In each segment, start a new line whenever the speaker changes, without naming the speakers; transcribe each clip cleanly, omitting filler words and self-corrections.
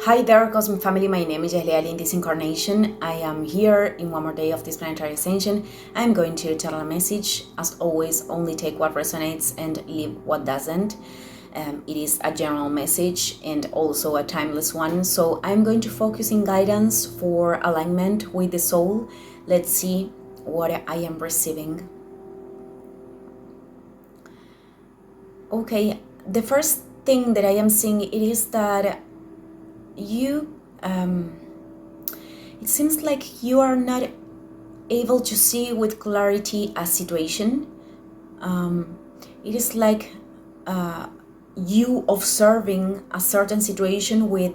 Hi there, Cosmic Family. My name is Jahliali. In this incarnation, I am here in one more day of this planetary ascension. I'm going to tell a message. As always, only take what resonates and leave what doesn't. It is a general message and also a timeless one. So I'm going to focus in guidance for alignment with the soul. Let's see what I am receiving. Okay, the first thing that I am seeing it is that you it seems like you are not able to see with clarity a situation. It is like you observing a certain situation with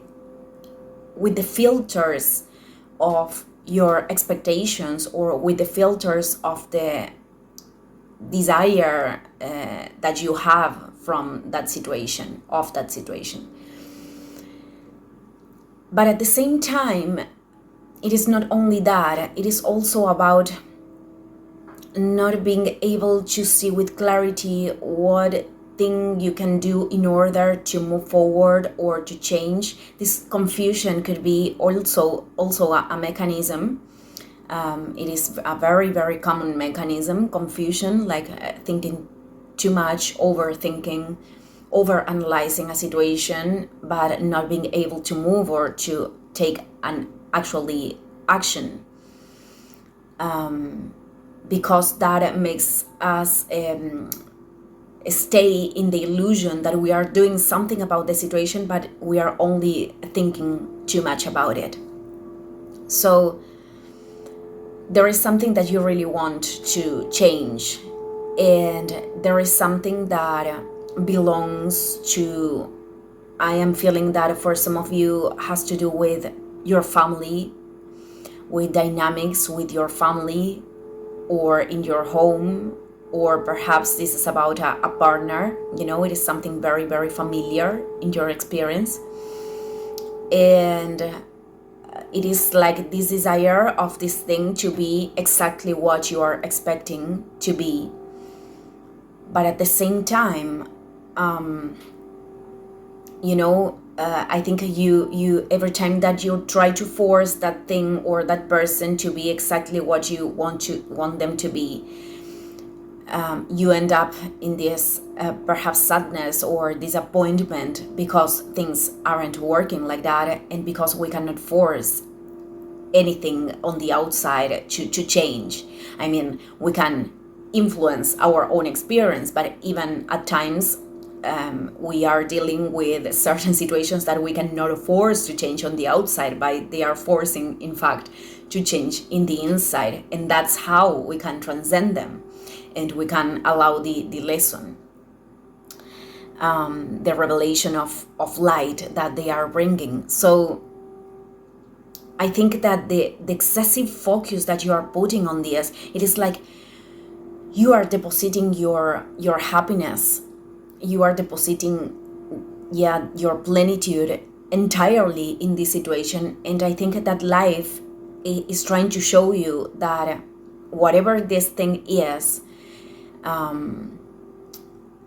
the filters of your expectations or with the filters of the desire that you have from that situation, of that situation. But at the same time, it is not only that, it is also about not being able to see with clarity what thing you can do in order to move forward or to change. This confusion could be also a mechanism. It is a very, very common mechanism, confusion, like thinking too much, overthinking, over-analyzing a situation, but not being able to move or to take an actually action. Because that makes us stay in the illusion that we are doing something about the situation, but we are only thinking too much about it. So there is something that you really want to change, and there is something that belongs to, I am feeling that for some of you has to do with your family, with dynamics with your family or in your home, or perhaps this is about a partner. It is something very, very familiar in your experience, and it is like this desire of this thing to be exactly what you are expecting to be. But at the same time, I think you every time that you try to force that thing or that person to be exactly what you want them to be, you end up in this perhaps sadness or disappointment because things aren't working like that, and because we cannot force anything on the outside to change. I mean, we can influence our own experience, but even at times we are dealing with certain situations that we cannot force to change on the outside, but they are forcing, in fact, to change in the inside. And that's how we can transcend them and we can allow the lesson, the revelation of light that they are bringing. So I think that the excessive focus that you are putting on this, it is like you are depositing your happiness, you are depositing your plenitude entirely in this situation. And I think that life is trying to show you that whatever this thing is,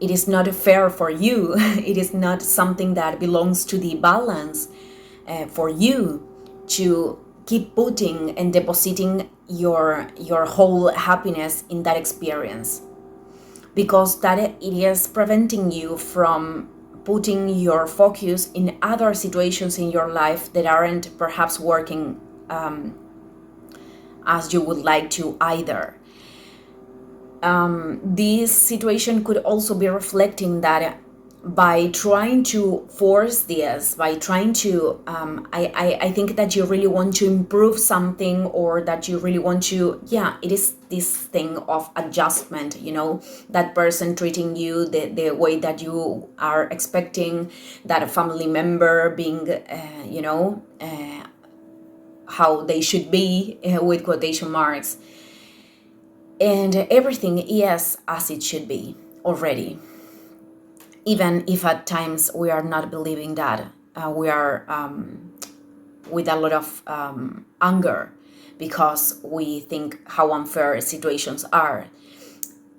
it is not fair for you. It is not something that belongs to the balance for you to keep putting and depositing your whole happiness in that experience, because that it is preventing you from putting your focus in other situations in your life that aren't perhaps working as you would like to either. This situation could also be reflecting that by trying to force this, by trying to, I think that you really want to improve something, or that you really want to, it is this thing of adjustment, that person treating you the way that you are expecting, that a family member being, how they should be, with quotation marks, and everything is as it should be already. Even if at times we are not believing that, we are with a lot of anger because we think how unfair situations are.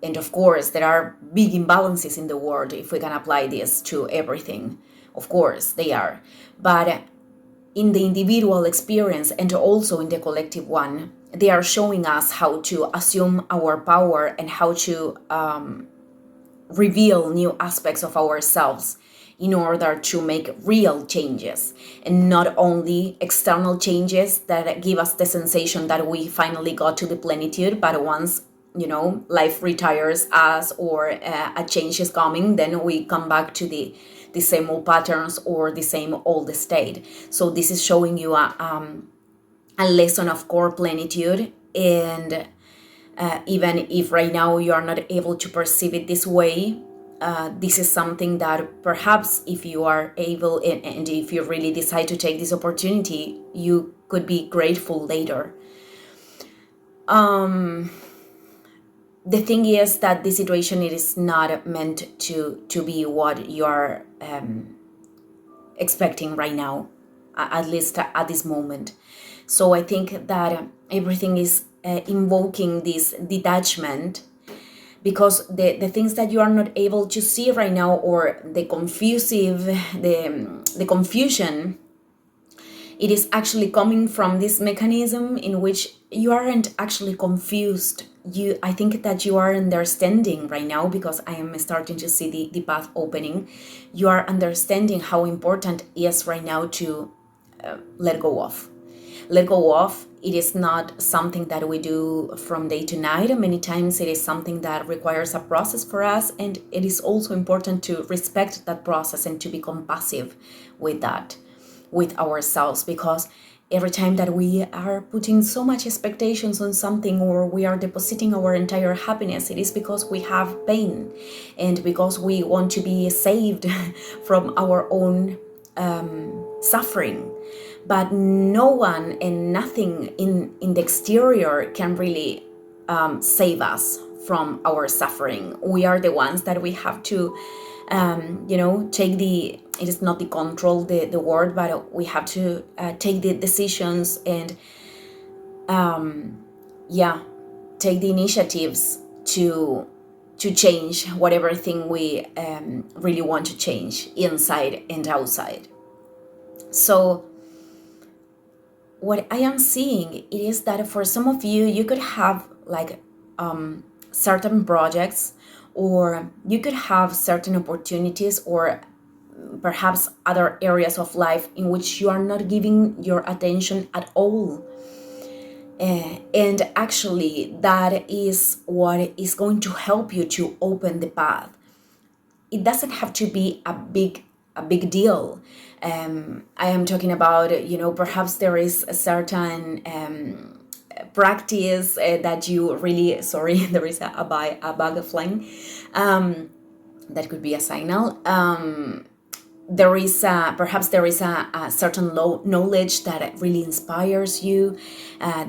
And of course, there are big imbalances in the world if we can apply this to everything. Of course, they are. But in the individual experience and also in the collective one, they are showing us how to assume our power and how to reveal new aspects of ourselves in order to make real changes, and not only external changes that give us the sensation that we finally got to the plenitude, but once life retires us or a change is coming, then we come back to the same old patterns or the same old state. So this is showing you a lesson of core plenitude, and even if right now you are not able to perceive it this way, this is something that perhaps if you are able and if you really decide to take this opportunity, you could be grateful later. The thing is that the situation, it is not meant to be what you are expecting right now, at least at this moment. So I think that everything is invoking this detachment, because the things that you are not able to see right now, or the confusion, it is actually coming from this mechanism in which you aren't actually confused. I think that you are understanding right now, because I am starting to see the path opening. You are understanding how important it is right now to let go of. Let go of. It is not something that we do from day to night. Many times it is something that requires a process for us, and it is also important to respect that process and to be compassionate with that, with ourselves, because every time that we are putting so much expectations on something, or we are depositing our entire happiness, it is because we have pain and because we want to be saved from our own suffering. But no one and nothing in the exterior can really save us from our suffering. We are the ones that we have to take it is not the control, the word, but we have to take the decisions and take the initiatives to change whatever thing we really want to change, inside and outside. So what I am seeing, it is that for some of you, you could have like certain projects, or you could have certain opportunities, or perhaps other areas of life in which you are not giving your attention at all. And actually, that is what is going to help you to open the path. It doesn't have to be a big deal. I am talking about, perhaps there is a certain practice that you really, sorry, there is a bug flying. That could be a signal. There is perhaps there is a certain knowledge that really inspires you.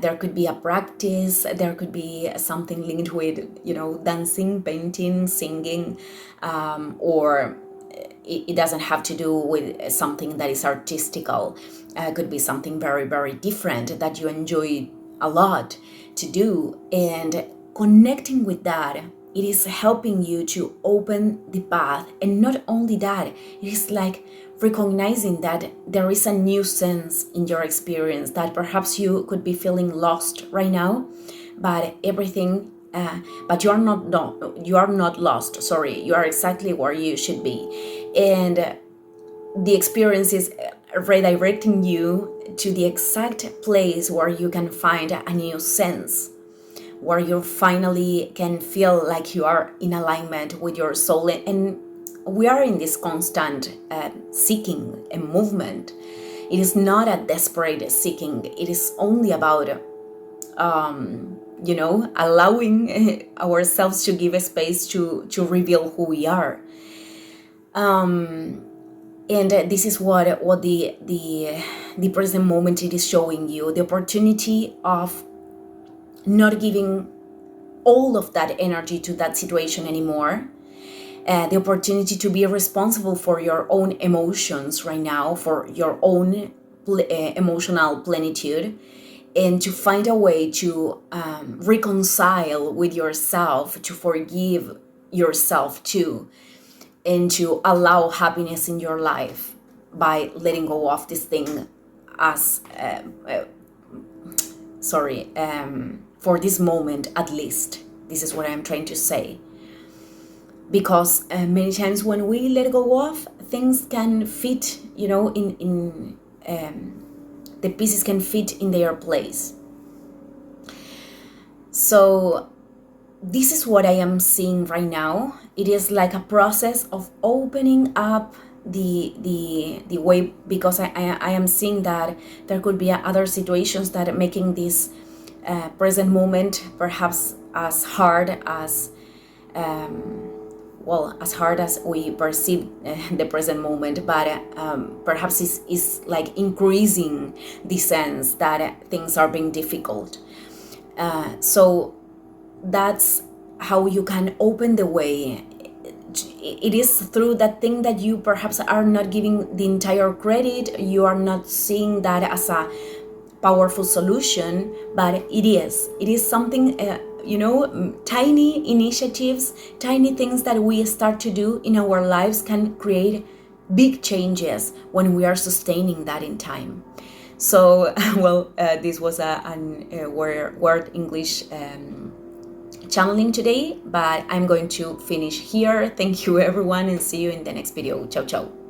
There could be a practice. There could be something linked with, dancing, painting, singing, or it doesn't have to do with something that is artistical. It could be something very, very different that you enjoy a lot to do. And connecting with that, it is helping you to open the path. And not only that, it is like recognizing that there is a new sense in your experience, that perhaps you could be feeling lost right now, but everything but you are not lost. Sorry, you are exactly where you should be, and the experience is redirecting you to the exact place where you can find a new sense, where you finally can feel like you are in alignment with your soul. And we are in this constant seeking and movement. It is not a desperate seeking. It is only about allowing ourselves to give a space to reveal who we are. And this is what the present moment, it is showing you the opportunity of not giving all of that energy to that situation anymore. The opportunity to be responsible for your own emotions right now, for your own emotional plenitude, and to find a way to reconcile with yourself, to forgive yourself too, and to allow happiness in your life by letting go of this thing as for this moment at least. This is what I'm trying to say. Because many times when we let go of, things can fit, in the pieces can fit in their place. So this is what I am seeing right now. It is like a process of opening up the way, because I am seeing that there could be other situations that are making this present moment perhaps as hard as as hard as we perceive the present moment, but perhaps is like increasing the sense that things are being difficult. So that's how you can open the way. It is through that thing that you perhaps are not giving the entire credit. You are not seeing that as a powerful solution, but it is something, tiny initiatives, tiny things that we start to do in our lives can create big changes when we are sustaining that in time. So this was a word English channeling today, but I'm going to finish here. Thank you everyone, and see you in the next video. Ciao ciao.